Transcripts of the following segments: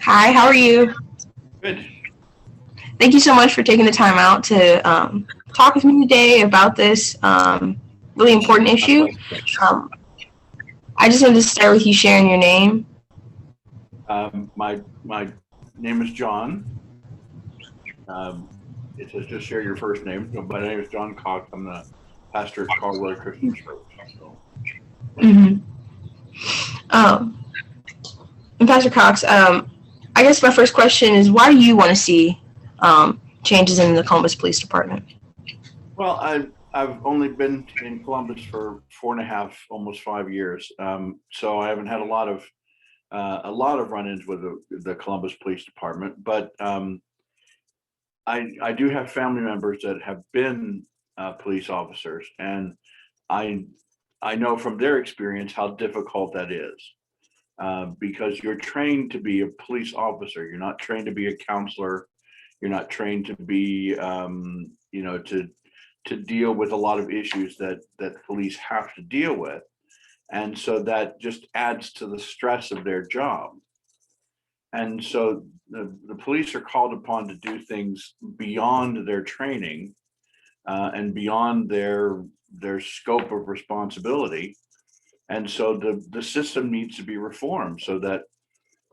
Hi, how are you? Good. Thank you so much for taking the time out to talk with me today about this really important My issue. pleasure. Um, I just wanted to start with you sharing your name. My name is John. Um, it says just share your first name. So my name is John Cox. I'm the pastor at Caldwell Christian Church. So Mm-hmm. Um, and Pastor Cox, I guess my first question is why do you want to see changes in the Columbus Police Department? well, I've only been in Columbus for 4.5, almost 5 years. So I haven't had a lot of run-ins with the Columbus Police Department, but I do have family members that have been police officers, and I I know from their experience how difficult that is, because you're trained to be a police officer. You're not trained to be a counselor. You're not trained to be, to deal with a lot of issues that police have to deal with, and so that just adds to the stress of their job. And so the police are called upon to do things beyond their training, and beyond their scope of responsibility. And so the system needs to be reformed so that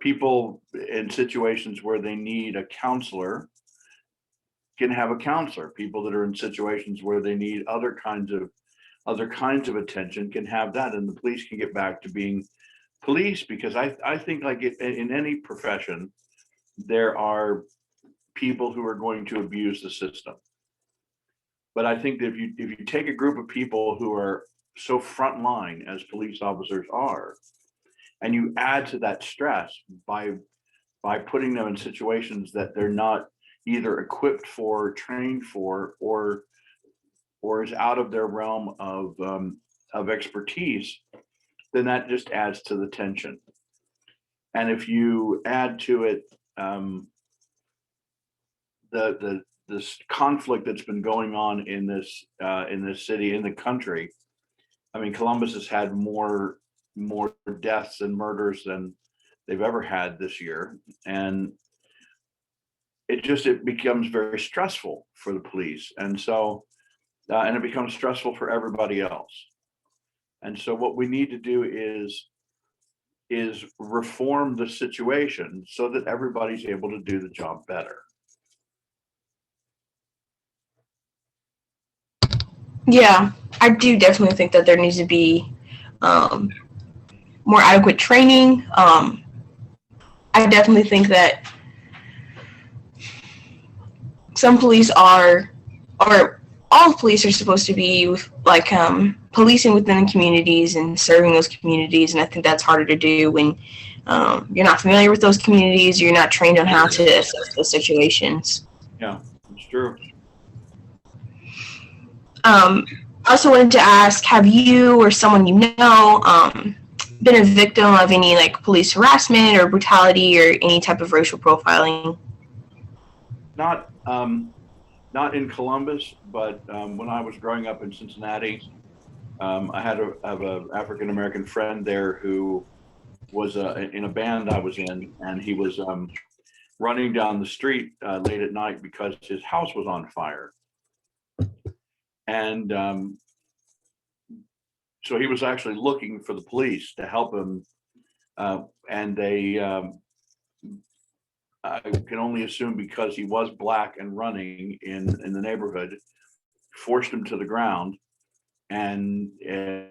people in situations where they need a counselor can have a counselor. People that are in situations where they need other kinds of attention can have that, and the police can get back to being police. Because I think, like in any profession, there are people who are going to abuse the system. But I think that if you take a group of people who are so frontline as police officers are, and you add to that stress by putting them in situations that they're not either equipped for, trained for, or is out of their realm of expertise, then that just adds to the tension. And if you add to it, um, the this conflict that's been going on in this city, in the country. I mean, Columbus has had more deaths and murders than they've ever had this year, and it becomes very stressful for the police, and it becomes stressful for everybody else. And so what we need to do is reform the situation so that everybody's able to do the job better. Yeah, I do definitely think that there needs to be um, more adequate training. I definitely think that some police are, or all police are supposed to be like policing within the communities and serving those communities, and I think that's harder to do when you're not familiar with those communities, you're not trained on how to assess those situations. Yeah, it's true. Um, I also wanted to ask, have you or someone you know been a victim of any like police harassment or brutality or any type of racial profiling? Not not in Columbus, but when I was growing up in Cincinnati, I have a African American friend there who was in a band I was in, and he was running down the street late at night because his house was on fire, and so he was actually looking for the police to help him, and they. I can only assume because he was black and running in the neighborhood, forced him to the ground, and it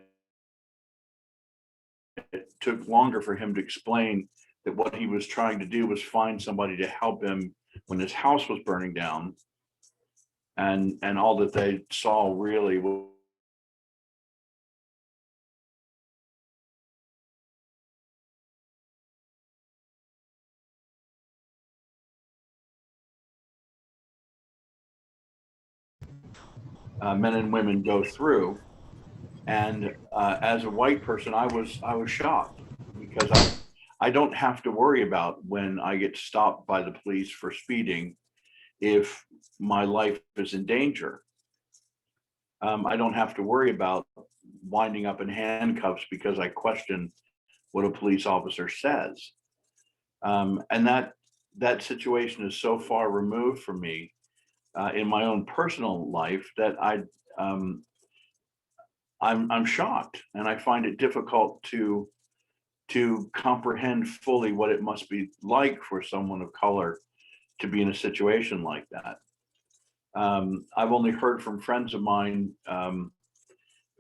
took longer for him to explain that what he was trying to do was find somebody to help him when his house was burning down, and all that they saw really was men and women go through. And as a white person, I was shocked because I don't have to worry about when I get stopped by the police for speeding if my life is in danger. I don't have to worry about winding up in handcuffs because I question what a police officer says. And that situation is so far removed from me in my own personal life that I'm shocked, and I find it difficult to comprehend fully what it must be like for someone of color to be in a situation like that. I've only heard from friends of mine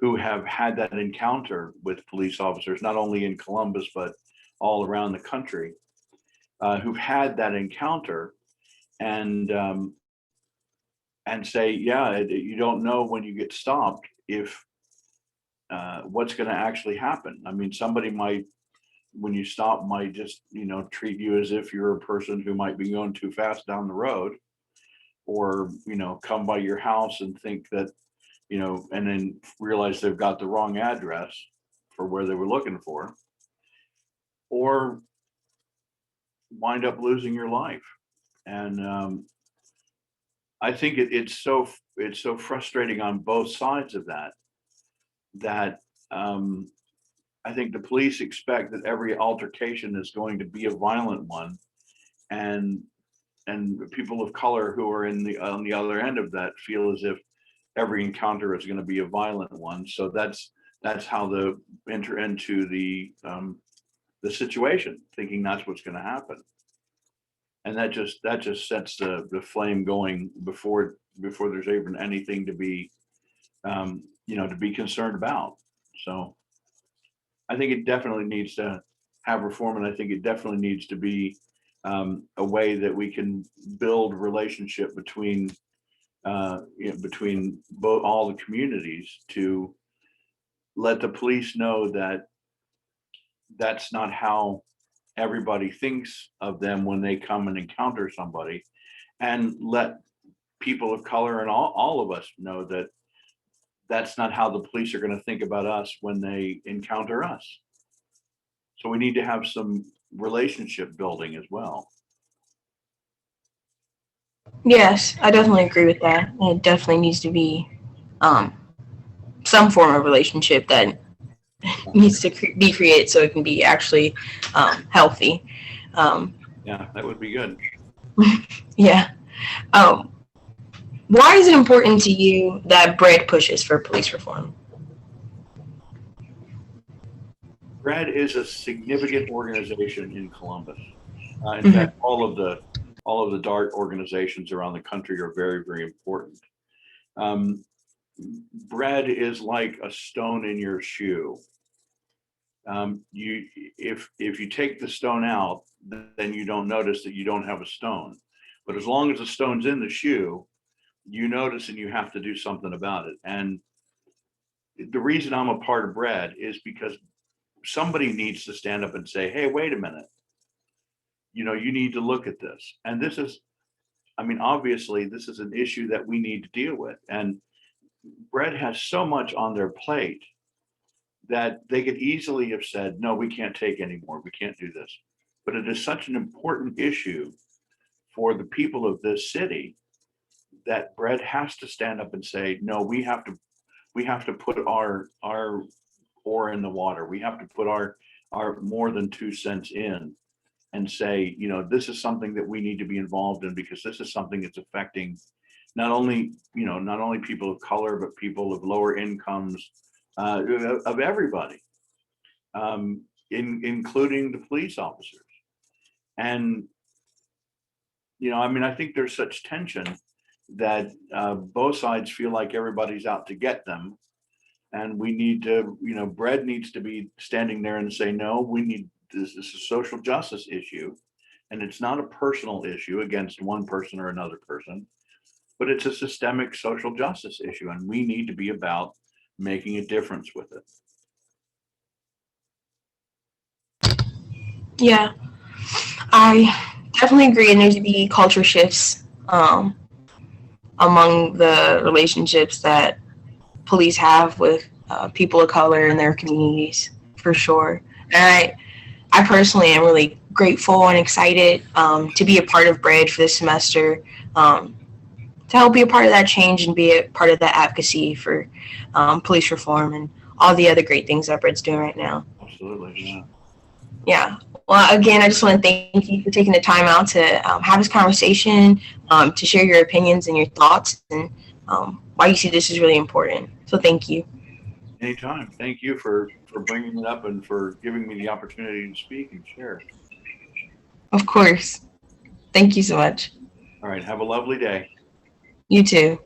who have had that encounter with police officers, not only in Columbus, but all around the country, who've had that encounter and say, yeah, you don't know when you get stopped if what's going to actually happen. I mean, somebody might, when you stop, might just, treat you as if you're a person who might be going too fast down the road, or, come by your house and think that, and then realize they've got the wrong address for where they were looking for, or wind up losing your life. And I think it's so frustrating on both sides of that I think the police expect that every altercation is going to be a violent one, and people of color who are on the other end of that feel as if every encounter is going to be a violent one. So that's how they enter into the situation, thinking that's what's going to happen, and that just sets the flame going before there's even anything to be to be concerned about. So I think it definitely needs to have reform, and I think it definitely needs to be a way that we can build relationship between between both all the communities, to let the police know that that's not how everybody thinks of them when they come and encounter somebody, and let people of color and all of us know that that's not how the police are going to think about us when they encounter us. So we need to have some relationship building as well. Yes, I definitely agree with that. It definitely needs to be some form of relationship that needs to be created so it can be actually healthy. Yeah, that would be good. Yeah. Why is it important to you that BREAD pushes for police reform? BREAD is a significant organization in Columbus. In fact, all of the DART organizations around the country are very, very important. BREAD is like a stone in your shoe. If you take the stone out, then you don't notice that you don't have a stone. But as long as the stone's in the shoe, you notice and you have to do something about it. And the reason I'm a part of BREAD is because somebody needs to stand up and say, hey, wait a minute, you need to look at this. And this is, obviously this is an issue that we need to deal with. And BREAD has so much on their plate that they could easily have said, no, we can't take anymore, we can't do this. But it is such an important issue for the people of this city that BREAD has to stand up and say, no, we have to put our oar in the water. We have to put our more than 2 cents in and say, this is something that we need to be involved in, because this is something that's affecting not only people of color, but people of lower incomes, of everybody, including the police officers. And, I think there's such tension that both sides feel like everybody's out to get them. And we need to, BREAD needs to be standing there and say, no, this is a social justice issue. And it's not a personal issue against one person or another person, but it's a systemic social justice issue. And we need to be about making a difference with it. Yeah, I definitely agree. And there needs to be culture shifts among the relationships that police have with people of color in their communities, for sure. And I personally am really grateful and excited to be a part of BREAD for this semester, to help be a part of that change and be a part of that advocacy for police reform and all the other great things that BREAD's doing right now. Absolutely, yeah. Yeah. Well, again, I just want to thank you for taking the time out to have this conversation, to share your opinions and your thoughts, and why you see this is really important. So thank you. Anytime. Thank you for bringing it up and for giving me the opportunity to speak and share. Of course. Thank you so much. All right. Have a lovely day. You too.